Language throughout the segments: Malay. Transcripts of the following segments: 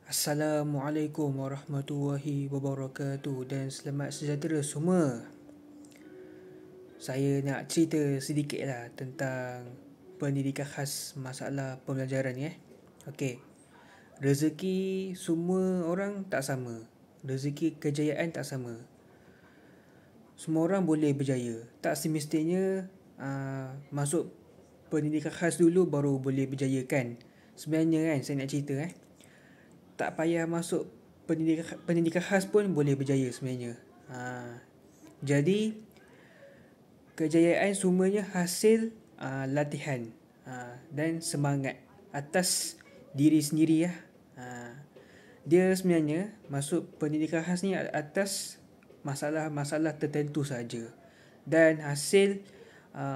Assalamualaikum warahmatullahi wabarakatuh dan selamat sejahtera semua. Saya nak cerita sedikit lah tentang pendidikan khas masalah pembelajaran ni. Okey. Rezeki semua orang tak sama. Rezeki kejayaan tak sama. Semua orang boleh berjaya. Tak semestinya masuk pendidikan khas dulu baru boleh berjaya kan. Sebenarnya kan saya nak cerita tak payah masuk pendidikan khas pun boleh berjaya sebenarnya. Jadi kejayaan semuanya hasil latihan dan semangat atas diri sendiri . Dia sebenarnya masuk pendidikan khas ni atas masalah-masalah tertentu saja dan hasil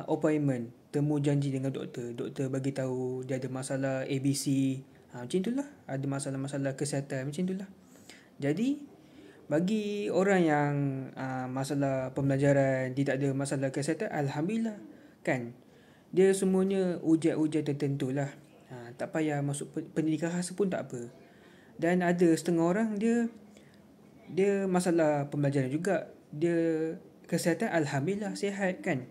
appointment, temu janji dengan doktor. Doktor bagi tahu dia ada masalah ABC. Macam itulah, ada masalah-masalah kesihatan macam itulah. Jadi bagi orang yang masalah pembelajaran, dia tak ada masalah kesihatan, alhamdulillah kan. Dia semuanya ujian-ujian tertentu lah. Tak payah masuk pendidikan khas pun tak apa. Dan ada setengah orang dia masalah pembelajaran juga, dia kesihatan alhamdulillah sihat kan.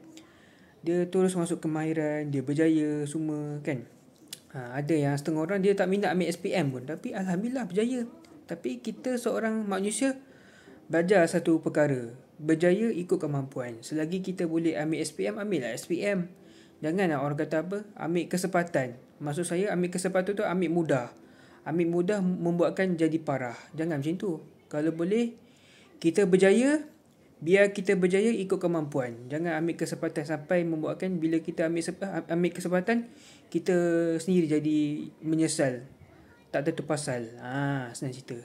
Dia terus masuk kemahiran, dia berjaya semua kan. Ada yang setengah orang dia tak minat ambil SPM pun, tapi alhamdulillah berjaya. Tapi kita seorang manusia belajar satu perkara, berjaya ikut kemampuan. Selagi kita boleh ambil SPM, ambillah SPM. Jangan orang kata apa, ambil kesempatan. Maksud saya ambil kesempatan tu ambil mudah. Ambil mudah membuatkan jadi parah. Jangan macam tu. Kalau boleh kita berjaya, biar kita berjaya ikut kemampuan. Jangan ambil kesempatan sampai membuatkan bila kita ambil kesempatan, kita sendiri jadi menyesal. Tak tentu pasal. Senang cerita.